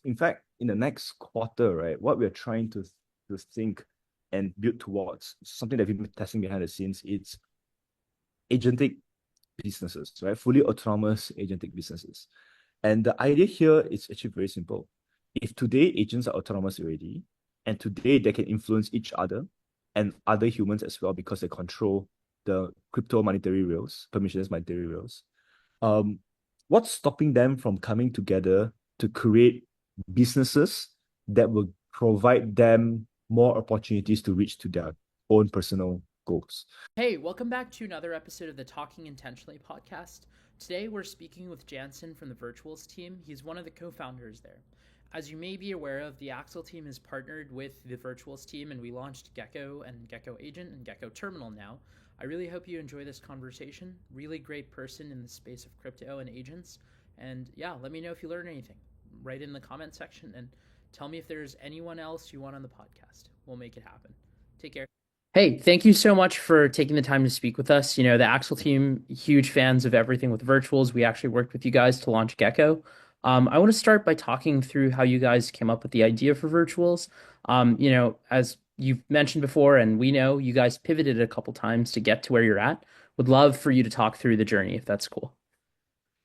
in fact, in the next quarter, right, what we're trying to think and build towards, something that we've been testing behind the scenes, it's agentic businesses, right? Fully autonomous agentic businesses. And the idea here is actually very simple. If today agents are autonomous already, and today they can influence each other and other humans as well because they control the crypto monetary rails, permissionless monetary rails, um, what's stopping them from coming together to create businesses that will provide them more opportunities to reach to their own personal goals? Hey, welcome back to another episode of the Talking Intentionally podcast. Today we're speaking with Jansen from the Virtuals team. He's one of the co founders there. As you may be aware of, the Axel team has partnered with the Virtuals team and we launched Gecko and Gecko Agent and Gecko Terminal now. I really hope you enjoy this conversation. Really great person in the space of crypto and agents. And yeah, let me know if you learn anything. Write in the comment section and tell me if there's anyone else you want on the podcast. We'll make it happen. Take care. Hey, thank you so much for taking the time to speak with us. You know, the Axel team, huge fans of everything with virtuals. We actually worked with you guys to launch Gecko. I want to start by talking through how you guys came up with the idea for virtuals. As you've mentioned before, and we know you guys pivoted a couple times to get to where you're at. Would love for you to talk through the journey if that's cool.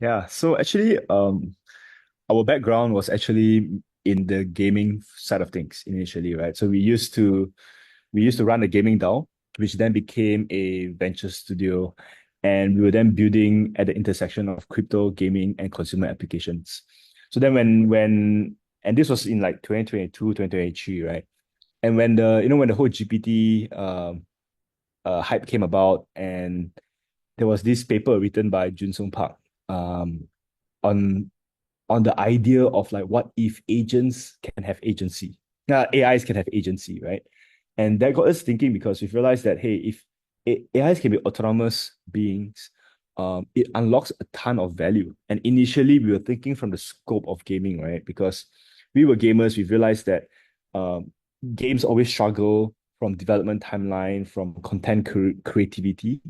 Yeah, so actually, our background was actually in the gaming side of things initially, right? So we used to run a gaming DAO, which then became a venture studio, and we were then building at the intersection of crypto, gaming, and consumer applications. So then and this was in like 2022, 2023, right? And when the whole GPT hype came about, and there was this paper written by Jun Sung Park um, on the idea of like what if agents can have agency, AIs can have agency, right? And that got us thinking because we've realized that hey, if AIs can be autonomous beings, it unlocks a ton of value. And initially, we were thinking from the scope of gaming, right? Because we were gamers, we realized that um, games always struggle from development timeline, from content creativity,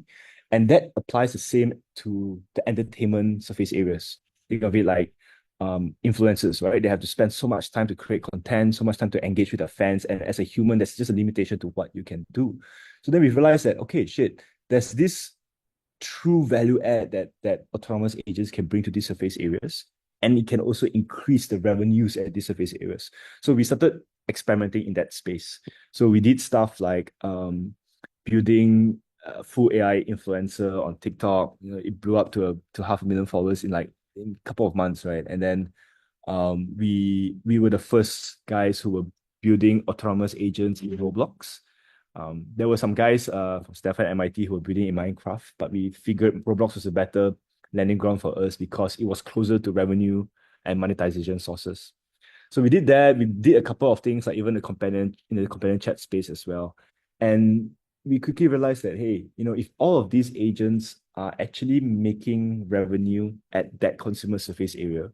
and that applies the same to the entertainment surface areas. Think of it like influencers, right? They have to spend so much time to create content, so much time to engage with their fans. And as a human, there's just a limitation to what you can do. So then we realized that, okay, shit, there's this true value add that autonomous agents can bring to these surface areas. And it can also increase the revenues at these surface areas. So we started experimenting in that space. So we did stuff like building a full AI influencer on TikTok. You know, it blew up to 500,000 followers in a couple of months, right? And then we were the first guys who were building autonomous agents in Roblox. There were some guys from Stanford and MIT who were building in Minecraft, but we figured Roblox was a better landing ground for us because it was closer to revenue and monetization sources. So we did that. We did a couple of things, like even the companion chat space as well. And we quickly realized that, hey, if all of these agents are actually making revenue at that consumer surface area,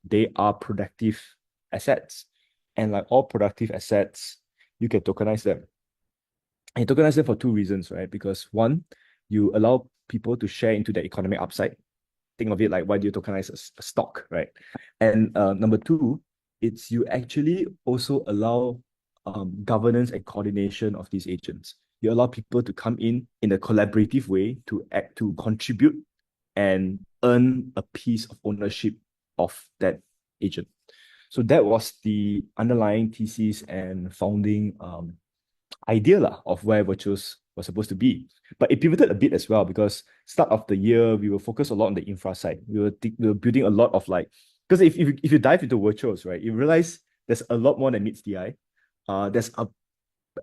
they are productive assets. And like all productive assets, you can tokenize them. And you tokenize them for two reasons, right? Because one, you allow people to share into the economic upside. Think of it like, why do you tokenize a stock, right? And number two, it's you actually also allow governance and coordination of these agents. You allow people to come in a collaborative way to act, to contribute and earn a piece of ownership of that agent. So that was the underlying thesis and founding idea of where Virtuals was supposed to be. But it pivoted a bit as well because start of the year, we were focused a lot on the infra side. We were building a lot of like, because if you dive into Virtuals, right, you realize there's a lot more than meets the eye. There's a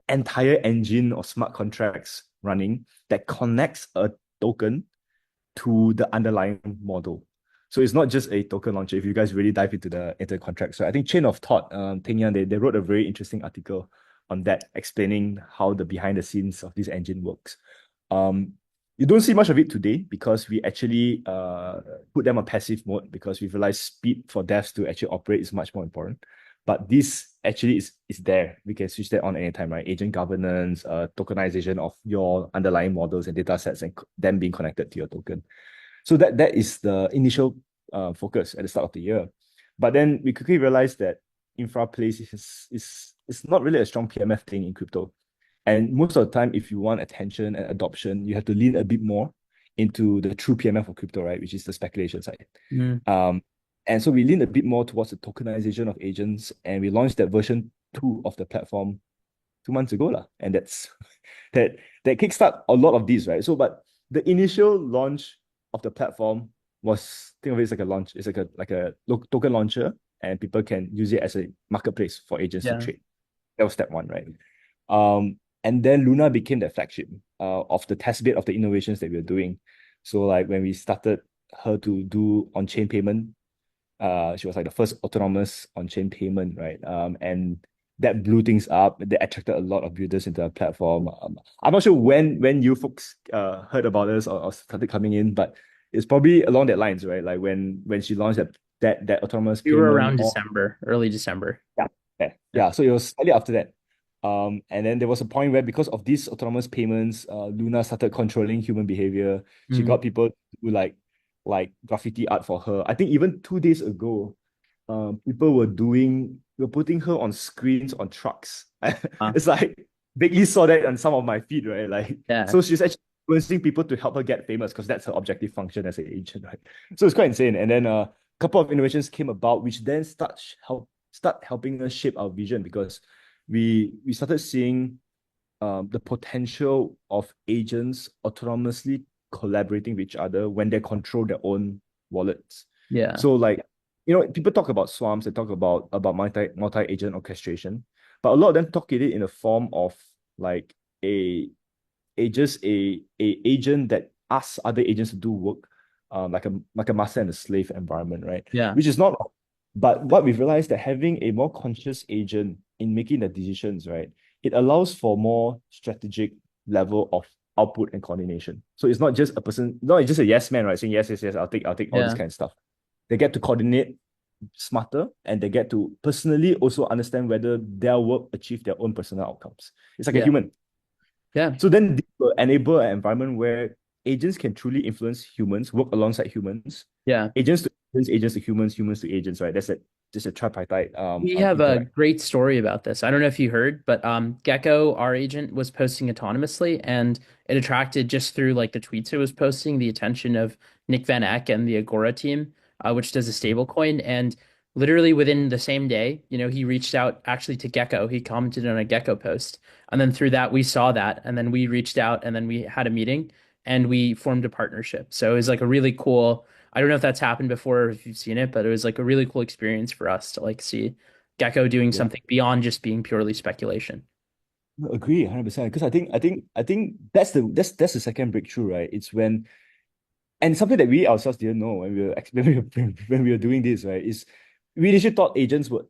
entire engine of smart contracts running that connects a token to the underlying model. So it's not just a token launcher. If you guys really dive into the contract, so I think Chain of Thought, Ting Yan, they wrote a very interesting article on that, explaining how the behind the scenes of this engine works. Um, you don't see much of it today because we actually put them on passive mode because we realized speed for devs to actually operate is much more important. But this actually is there. We can switch that on anytime, right? Agent governance, tokenization of your underlying models and data sets, and them being connected to your token. So that is the initial focus at the start of the year. But then we quickly realized that infra plays is not really a strong PMF thing in crypto. And most of the time, if you want attention and adoption, you have to lean a bit more into the true PMF of crypto, right? Which is the speculation side. Mm. And so we leaned a bit more towards the tokenization of agents, and we launched that version 2 of the platform 2 months ago. And that's that kickstart a lot of these, right? So, but the initial launch of the platform was, think of it as like a launch, it's like a token launcher, and people can use it as a marketplace for agents to Yeah. trade. That was step one, right? And then Luna became the flagship of the test bed of the innovations that we were doing. So like when we started her to do on-chain payment, she was like the first autonomous on-chain payment, right? And that blew things up. That attracted a lot of builders into our platform. I'm not sure when you folks heard about us or started coming in, but it's probably along that lines, right? Like when she launched that autonomous We were payment. around Or December, early December. yeah, yeah, Yeah. yeah. So it was slightly after that. And then there was a point where because of these autonomous payments, Luna started controlling human behavior. She Mm. got people to like graffiti art for her. I think even 2 days ago, people were putting her on screens on trucks. Uh, It's like vaguely saw that on some of my feed, right? Like, yeah. so she's actually influencing people to help her get famous because that's her objective function as an agent, right? So it's quite insane. And then a couple of innovations came about, which then start helping us shape our vision because we started seeing the potential of agents autonomously collaborating with each other when they control their own wallets. Yeah. So like, people talk about swarms, they talk about multi-agent orchestration, but a lot of them talk it in a form of like just a agent that asks other agents to do work, like a master and a slave environment, right? Yeah. Which is not, but what we've realized that having a more conscious agent in making the decisions, right, it allows for more strategic level of output and coordination. So it's not just a person, not just a yes man, right? Saying yes, yes, yes, I'll take all this Yeah. kind of stuff. They get to coordinate smarter, and they get to personally also understand whether their work achieve their own personal outcomes. It's like a Yeah. human. Yeah. So then this will enable an environment where agents can truly influence humans, work alongside humans, Yeah. agents to agents, agents to humans, humans to agents, right? That's just a tripartite We have a interact. great story about this. I don't know if you heard, but Gecko, our agent, was posting autonomously, and it attracted just through like the tweets it was posting the attention of Nick Van Eck and the Agora team, which does a stable coin. And literally within the same day, he reached out actually to Gecko. He commented on a Gecko post, and then through that we saw that, and then we reached out, and then we had a meeting, and we formed a partnership. So it was like a really cool. I don't know if that's happened before or if you've seen it, but it was like a really cool experience for us to like see Gecko doing Yeah. something beyond just being purely speculation. No, agree 100%. Because I think that's the second breakthrough, right? It's when, and something that we ourselves didn't know when we were when we were doing this, right? Is we initially thought agents would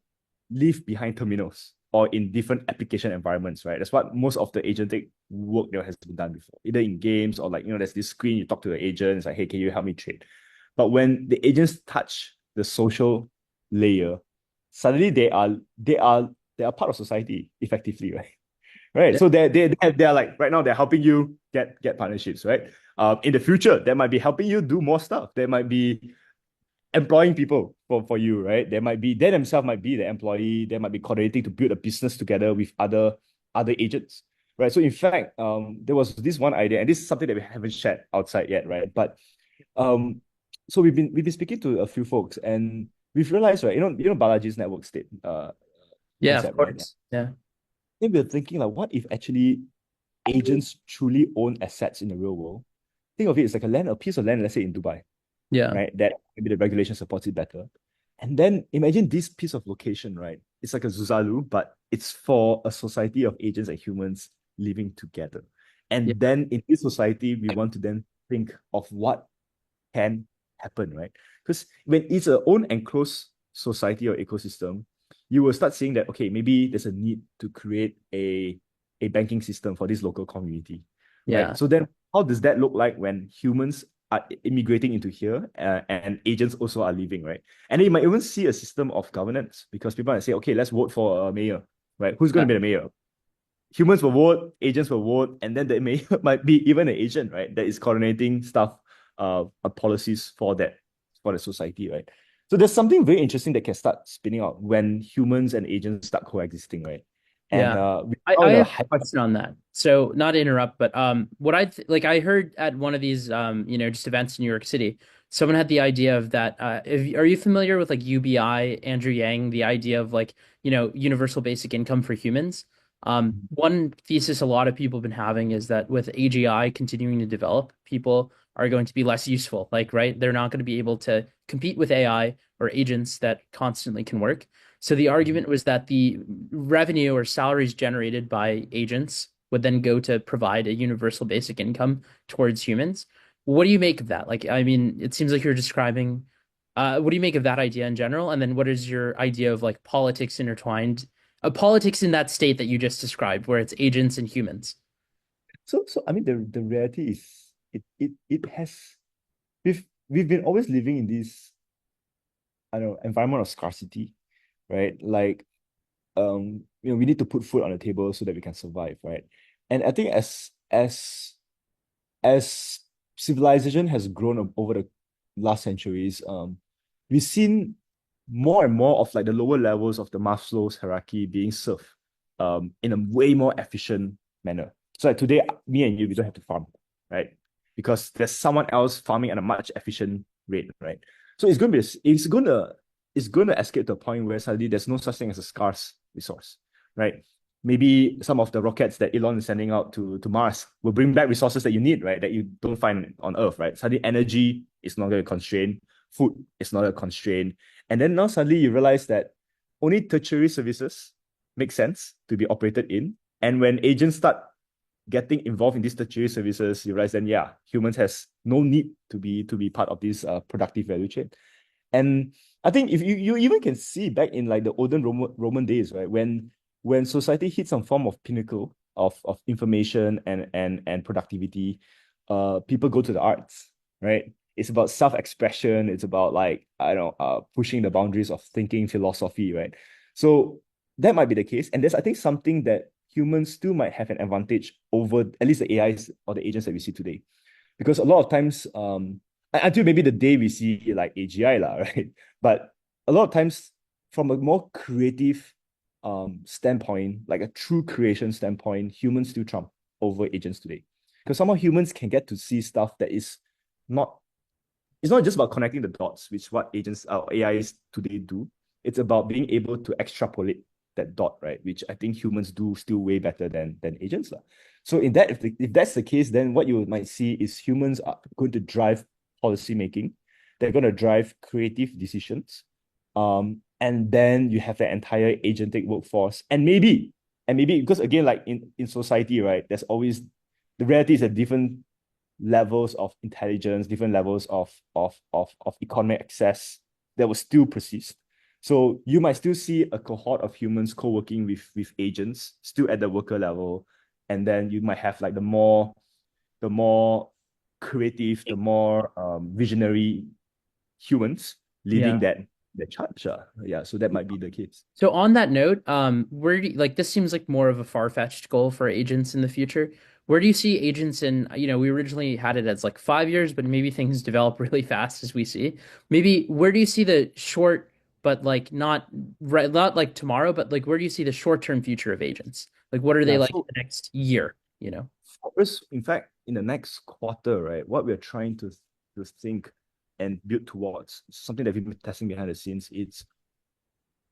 live behind terminals or in different application environments, right? That's what most of the agentic work that has been done before, either in games or like, there's this screen, you talk to the agent, it's like, hey, can you help me trade? But when the agents touch the social layer, suddenly they are part of society effectively, right? Right. Yeah. So they're like right now they're helping you get partnerships, right? In the future, they might be helping you do more stuff. They might be employing people for you, right? They themselves might be the employee. They might be coordinating to build a business together with other agents, right? So in fact, there was this one idea, and this is something that we haven't shared outside yet, right? But um, so we've been speaking to a few folks, and we've realized, right? Balaji's network state Yeah, of concept, right? course. Yeah. Then we're thinking like, what if actually agents truly own assets in the real world? Think of it as like a piece of land, let's say in Dubai, Yeah. right? That maybe the regulation supports it better. And then imagine this piece of location, right? It's like a Zuzalu, but it's for a society of agents and humans living together. Yeah. And then in this society, we want to then think of what can happen, right? Because when it's a own enclosed society or ecosystem, you will start seeing that, okay, maybe there's a need to create a banking system for this local community, Yeah. right? So then how does that look like when humans are immigrating into here and agents also are leaving, right? And then you might even see a system of governance because people might say, okay, let's vote for a mayor, right? Who's going Yeah. to be the mayor? Humans will vote, agents will vote, and then the mayor might be even an agent, right? That is coordinating stuff, policies for the society, right? So there's something very interesting that can start spinning out when humans and agents start coexisting, right? And Yeah. we're now I in a have a hyper. question on that. So not to interrupt, but what like I heard at one of these just events in New York City, someone had the idea of that are you familiar with like UBI, Andrew Yang, the idea of like, universal basic income for humans? One thesis a lot of people have been having is that with AGI continuing to develop, people are going to be less useful. Like, right? They're not going to be able to compete with AI or agents that constantly can work. So the argument was that the revenue or salaries generated by agents would then go to provide a universal basic income towards humans. What do you make of that? Like, I mean, it seems like you're describing, what do you make of that idea in general? And then what is your idea of like politics intertwined, politics in that state that you just described, where it's agents and humans? So I mean the reality is it has we've been always living in this, I don't know, environment of scarcity, right? Like we need to put food on the table so that we can survive, right? And I think as civilization has grown over the last centuries, we've seen more and more of like the lower levels of the Maslow's hierarchy being served in a way more efficient manner. So like today, me and you, we don't have to farm, right? Because there's someone else farming at a much efficient rate, right? So it's gonna escape to a point where suddenly there's no such thing as a scarce resource, right? Maybe some of the rockets that Elon is sending out to Mars will bring back resources that you need, right? That you don't find on Earth, right? Suddenly energy is not going to constrain, food is not a constraint. And then now suddenly you realize that only tertiary services make sense to be operated in. And when agents start getting involved in these tertiary services, you realize then yeah, humans has no need to be part of this productive value chain. And I think if you even can see back in like the olden Roman days, right? When society hits some form of pinnacle of information and productivity, people go to the arts, right? It's about self-expression. It's about like, I don't know, pushing the boundaries of thinking, philosophy, right? So that might be the case. And there's, I think, something that humans still might have an advantage over at least the AIs or the agents that we see today. Because a lot of times, until maybe the day we see like AGI, lah, right? But a lot of times, from a more creative standpoint, like a true creation standpoint, humans still trump over agents today. Because somehow humans can get to see stuff that is not, it's not just about connecting the dots, which what agents or AIs today do. It's about being able to extrapolate that dot, right? Which I think humans do still way better than agents. Lah. So in that, if that's the case, then what you might see is humans are going to drive policy making. They're going to drive creative decisions. And then you have the entire agentic workforce. And maybe because again, like in society, right, there's always the reality is that different levels of intelligence, different levels of economic access that will still persist. So you might still see a cohort of humans co-working with agents still at the worker level. And then you might have like the more creative, the more visionary humans leading Yeah. that charge. Yeah, so that might be the case. So on that note, where do you, like this seems like more of a far-fetched goal for agents in the future. Where do you see agents in, we originally had it as like 5 years, but maybe things develop really fast as we see. Maybe where do you see the short, but like not right, not like tomorrow, but like where do you see the short-term future of agents? Like what are they Yeah, like so the next year, you know? for us, in fact, in the next quarter, right, what we're trying to think and build towards something that we've been testing behind the scenes. It's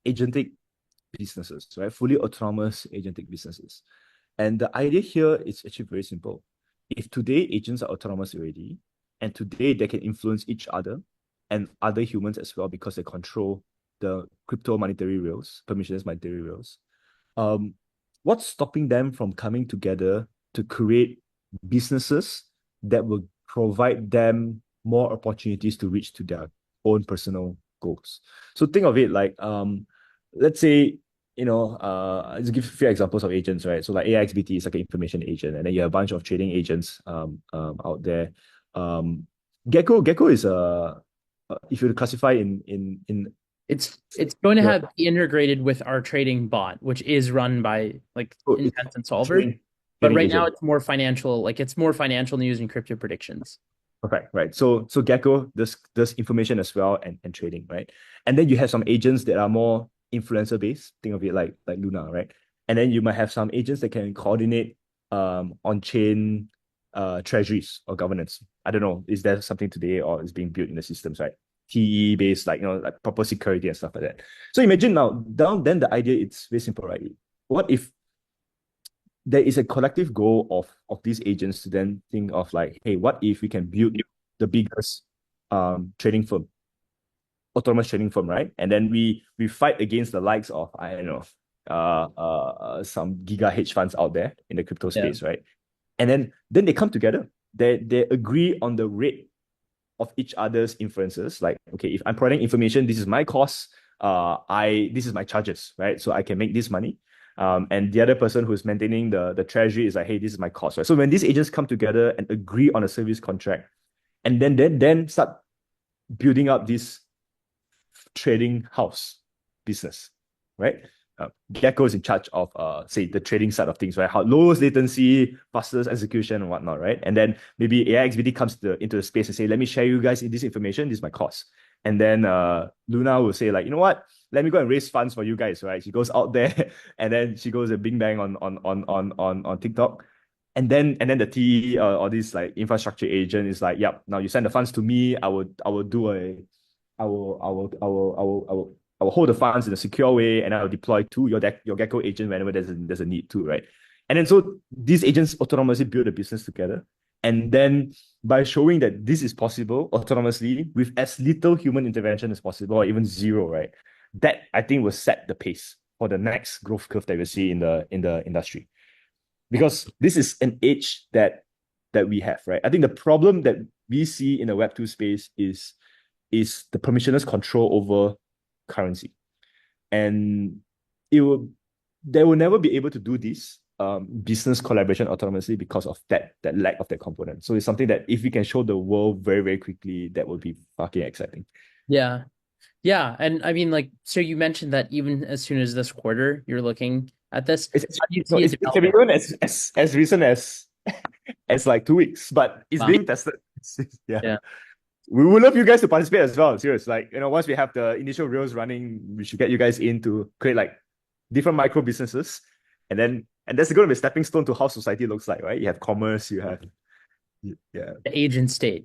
agentic businesses, right? Fully autonomous agentic businesses. And the idea here is actually very simple. If today agents are autonomous already, and today they can influence each other and other humans as well because they control the crypto monetary rails, permissionless monetary rails, um, what's stopping them from coming together to create businesses that will provide them more opportunities to reach to their own personal goals? So think of it like let's say let's give a few examples of agents, right? So like AIXBT is like an information agent, and then you have a bunch of trading agents out there. Um, Gecko is if you classify in It's going to the have be integrated with our trading bot, which is run by like so it's Intents and Solver. trading But trading right now agent. it's more financial, like it's more financial news and crypto predictions. Perfect, right? So Gecko does information as well and trading, right? And then you have some agents that are more influencer based. Think of it like Luna, right? And then you might have some agents that can coordinate on chain treasuries or governance. I don't know, is there something today or is being built in the systems, right? TE based, like like proper security and stuff like that. So imagine now, down then the idea it's very simple, right? What if there is a collective goal of these agents to then think of like, hey, what if we can build the biggest trading firm, autonomous trading firm, right? And then we fight against the likes of, I don't know, some giga hedge funds out there in the crypto Yeah. space, right? And then they come together. They agree on the rate of each other's inferences. Like, okay, if I'm providing information, this is my cost. This is my charges, right? So I can make this money. And the other person who's maintaining the treasury is like, hey, this is my cost, right? So when these agents come together and agree on a service contract, and then start building up this trading house business, right? Gecko is in charge of say the trading side of things, right? How lowest latency, fastest execution and whatnot, right? And then maybe AIXBT comes into the space and say, let me share you guys this information, this is my cost. And then Luna will say, like, you know what? Let me go and raise funds for you guys, right? She goes out there and then she goes a bing bang on TikTok. And then the T or this like infrastructure agent is like, yep, now you send the funds to me. I will do a I will, I will, I will, I will, I will, I will hold the funds in a secure way, and I will deploy to your Gecko agent whenever there's a need to, right? And then so these agents autonomously build a business together, and then by showing that this is possible autonomously with as little human intervention as possible, or even zero, right? That I think will set the pace for the next growth curve that we see in the industry, because this is an age that we have, right? I think the problem that we see in the Web2 space is the permissionless control over currency. And it will they will never be able to do this business collaboration autonomously because of that lack of that component. So it's something that if we can show the world very, very quickly, that would be fucking exciting. Yeah. Yeah. And I mean, like, so you mentioned that even as soon as this quarter, you're looking at this. It's How do you no, see it it can be developing? done as recent as like 2 weeks, but it's Wow. being tested. Yeah. Yeah. We would love you guys to participate as well. Serious. Like, once we have the initial reels running, we should get you guys in to create like different micro businesses. And that's going to be a stepping stone to how society looks like, right? You have commerce, you have, yeah. The agent state.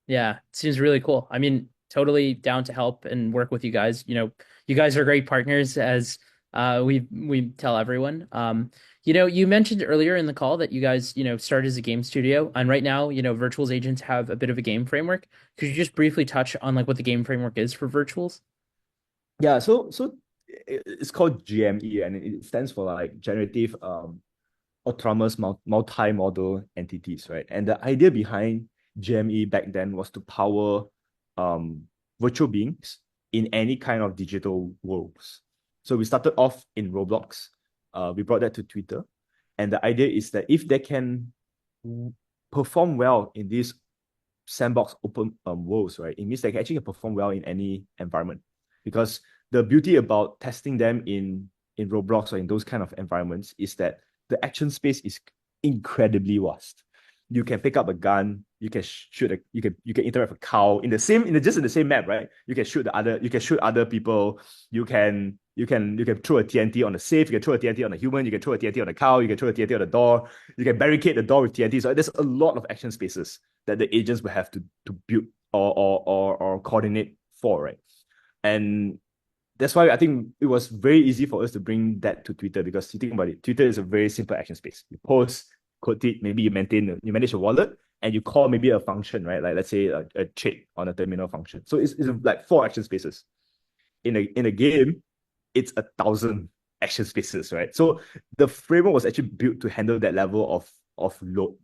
Yeah. Seems really cool. I mean, totally down to help and work with you guys. You guys are great partners as we tell everyone. You mentioned earlier in the call that you guys, started as a game studio, and right now, Virtuals agents have a bit of a game framework. Could you just briefly touch on like what the game framework is for Virtuals? Yeah, so it's called GME and it stands for like generative autonomous multi-model entities, right? And the idea behind GME back then was to power um, virtual beings in any kind of digital worlds. So we started off in Roblox. We brought that to Twitter. And the idea is that if they can perform well in these sandbox open worlds, right, it means they can actually perform well in any environment. Because the beauty about testing them in Roblox or in those kind of environments is that the action space is incredibly vast. You can pick up a gun, you can you can interact with a cow in the same map, right? You can shoot other people, you can throw a TNT on the safe, you can throw a TNT on a human, you can throw a TNT on a cow, you can throw a TNT on the door, you can barricade the door with TNT. So there's a lot of action spaces that the agents will have to build or coordinate for, right? And that's why I think it was very easy for us to bring that to Twitter, because you think about it, Twitter is a very simple action space. You post, quote it, maybe you manage a wallet, and you call maybe a function, right? Like let's say a trade on a terminal function. So it's like 4 action spaces. In a game, it's 1,000 action spaces, right? So the framework was actually built to handle that level of load.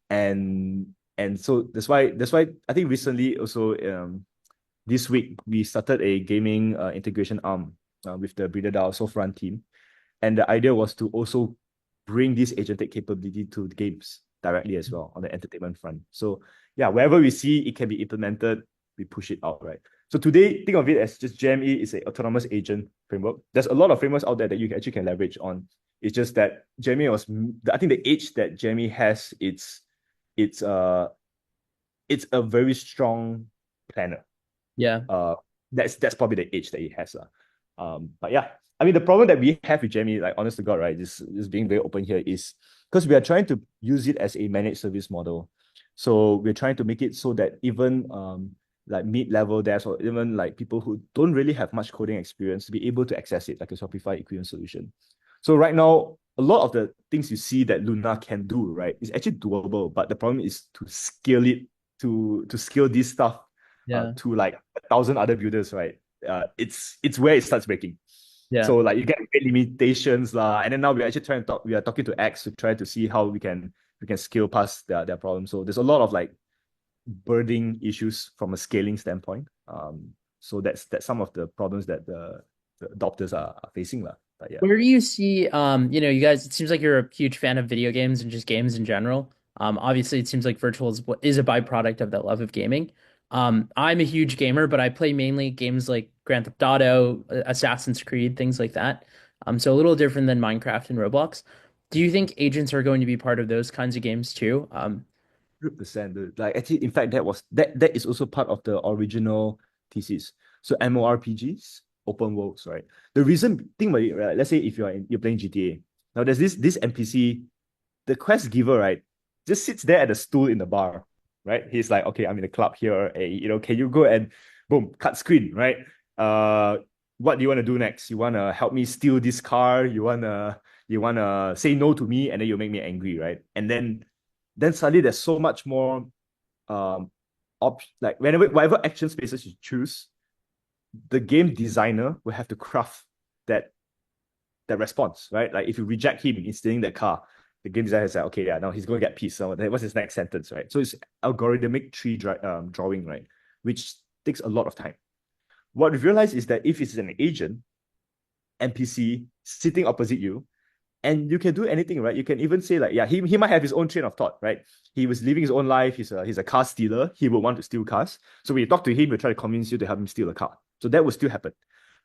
And so that's why I think recently also this week we started a gaming integration arm with the Breeder DAO Sofran team, and the idea was to also bring this agentic capability to the games directly as well on the entertainment front. So yeah, wherever we see it can be implemented, we push it out, right? So today, think of it as just GME is a autonomous agent framework. There's a lot of frameworks out there that you actually can leverage on. It's just that GME I think the age that GME has, it's it's a very strong planner. Yeah. Uh, that's probably the edge that it has. But yeah, I mean, the problem that we have with Jamie, like honest to God, right, this being very open here, is because we are trying to use it as a managed service model. So we're trying to make it so that even like mid-level devs or even like people who don't really have much coding experience to be able to access it, like a Shopify equivalent solution. So right now, a lot of the things you see that Luna can do, right, is actually doable. But the problem is to scale it, to scale this stuff Yeah. to like 1,000 other builders, right? It's where it starts breaking. Yeah. So like you get limitations lah, and then now we're actually trying to talk. We are talking to X to try to see how we can scale past their problem. So there's a lot of like burning issues from a scaling standpoint. So that's some of the problems that the adopters are facing lah. But yeah. Where do you see, you guys, it seems like you're a huge fan of video games and just games in general. Obviously, it seems like virtual is a byproduct of that love of gaming. I'm a huge gamer, but I play mainly games like Grand Theft Auto, Assassin's Creed, things like that. So a little different than Minecraft and Roblox. Do you think agents are going to be part of those kinds of games too? 100%. Like actually, in fact, that is also part of the original thesis. So MMORPGs, open worlds, right? The reason, think about it, right? Let's say if you're playing GTA. Now there's this NPC, the quest giver, right? Just sits there at the stool in the bar, right? He's like, okay, I'm in the club here. Hey, can you go and boom, cut screen, right? What do you want to do next? You want to help me steal this car? You wanna say no to me, and then you make me angry, right? And then suddenly there's so much more um like whatever action spaces you choose, the game designer will have to craft that that response, right? Like if you reject him in stealing that car, the game designer says, okay, yeah, now he's going to get pissed. So what's his next sentence, right? So it's algorithmic tree drawing, right? Which takes a lot of time. What we realize is that if it's an agent, NPC sitting opposite you, and you can do anything, right? You can even say like, yeah, he might have his own train of thought, right? He was living his own life. He's a car stealer. He would want to steal cars. So when you talk to him, he'll try to convince you to help him steal a car. So that will still happen.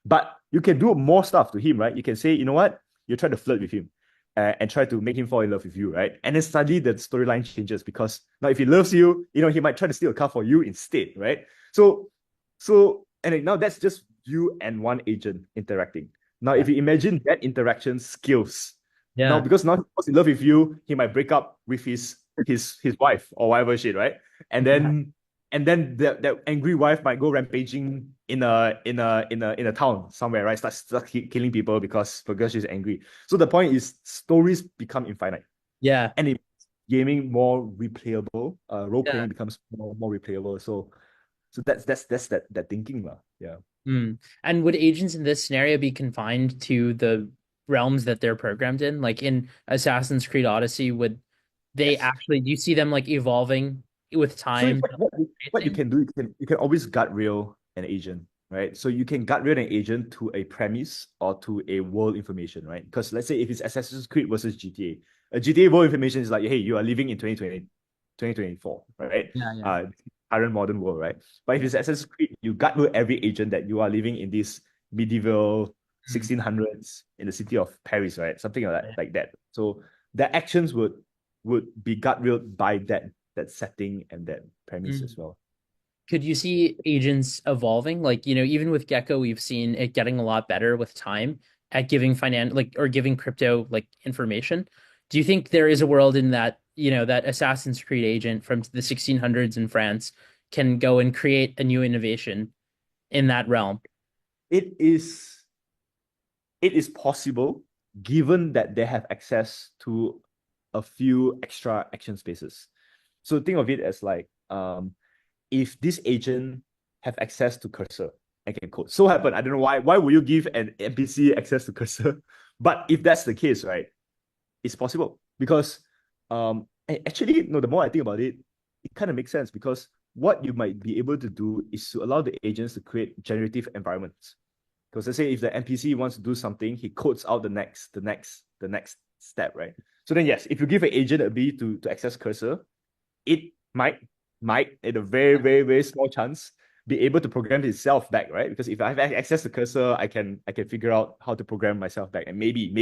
But you can do more stuff to him, right? You can say, you know what? You try to flirt with him and try to make him fall in love with you, right? And then suddenly the storyline changes because now if he loves you, he might try to steal a car for you instead, right? Now that's just you and one agent interacting. Now, if you imagine that interaction skills, now Yeah. because now he falls in love with you, he might break up with his wife or whatever shit, right? And then that angry wife might go rampaging in a town somewhere, right? Start killing people because she's angry. So the point is stories become infinite. Yeah. And it gaming more replayable. Role Yeah. playing becomes more replayable. So that's that thinking lah. Yeah. Mm. And would agents in this scenario be confined to the realms that they're programmed in? Like in Assassin's Creed Odyssey, would they Yes. actually, do you see them like evolving with So time? what you can do, you can always guardrail an agent, right? So you can guardrail an agent to a premise or to a world information, right? Because let's say if it's Assassin's Creed versus GTA, a GTA world information is like, hey, you are living in 2020, 2024, right? Yeah, yeah. Current modern world, right? But if it's Assassin's Creed, you guardrail every agent that you are living in this medieval Mm. 1600s in the city of Paris, right? Something like that. So their actions would be guardrailed by that setting and that premise Mm. as well. Could you see agents evolving? Like, even with Gecko, we've seen it getting a lot better with time at giving or giving crypto like information. Do you think there is a world in that, that Assassin's Creed agent from the 1600s in France can go and create a new innovation in that realm? It is possible given that they have access to a few extra action spaces. So think of it as like if this agent have access to cursor and can code. So happen, I don't know why would you give an NPC access to cursor? But if that's the case, right, it's possible because actually no, the more I think about it, it kind of makes sense because what you might be able to do is to allow the agents to create generative environments. Because let's say if the NPC wants to do something, he codes out the next step, right? So then yes, if you give an agent a ability to access cursor, it might at a very, very, very small chance be able to program itself back, right? Because if I have access to cursor, I can figure out how to program myself back. And maybe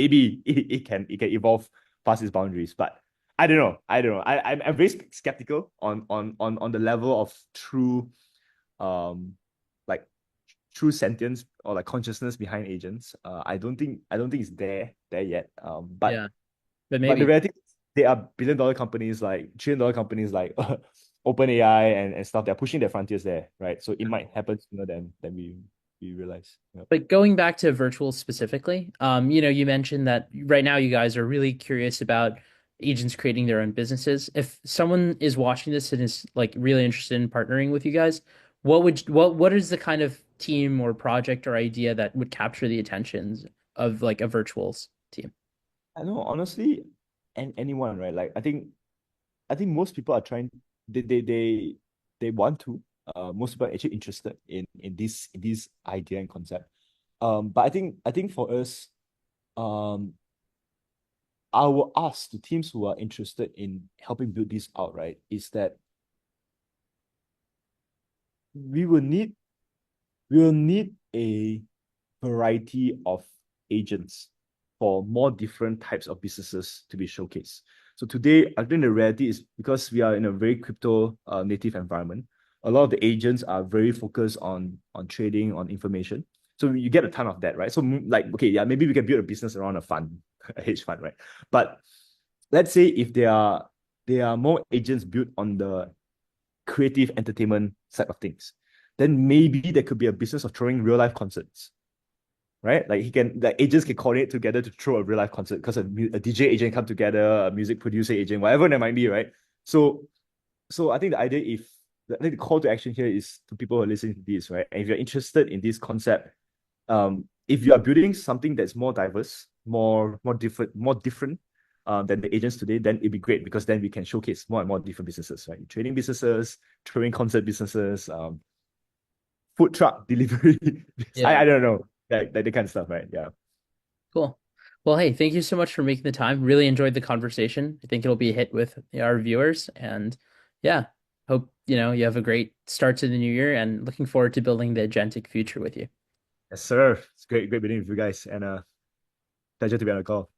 it can evolve past its boundaries. But I don't know. I don't know. I'm very skeptical on the level of true um like true sentience or like consciousness behind agents. I don't think it's there yet. Yeah, but But the maybe. reality is they are billion-dollar companies like trillion-dollar companies like OpenAI and stuff. They're pushing their frontiers there, right? So it might happen sooner than we realize. Yep. But going back to virtual specifically, you mentioned that right now you guys are really curious about agents creating their own businesses. If someone is watching this and is like really interested in partnering with you guys, what is the kind of team or project or idea that would capture the attentions of like a virtuals team? I know, honestly, and anyone, right? Like I think most people are trying they want to. Most people are actually interested in this idea and concept. But I think for us, um, I will ask the teams who are interested in helping build this out, right, is that we will need we will need a variety of agents for more different types of businesses to be showcased. So today, I think the reality is because we are in a very crypto native environment, a lot of the agents are very focused on trading, on information. So you get a ton of that, right? So like, okay, yeah, maybe we can build a business around a fund, a hedge fund, right? But let's say if there are more agents built on the creative entertainment side of things, then maybe there could be a business of throwing real life concerts, right? Like the agents can coordinate together to throw a real life concert because a DJ agent come together, a music producer agent, whatever that might be, right? So I think the idea, if I think the call to action here is to people who are listening to this, right? And if you're interested in this concept, if you are building something that's more diverse, more different than the agents today, then it'd be great because then we can showcase more and more different businesses, right? Trading businesses, touring concert businesses, food truck delivery. I Yeah. don't know. Like that kind of stuff, right? Yeah. Cool. Well, hey, thank you so much for making the time. Really enjoyed the conversation. I think it'll be a hit with our viewers. And yeah, hope you have a great start to the new year and looking forward to building the agentic future with you. Yes, sir. It's great meeting with you guys, and pleasure to be on the call.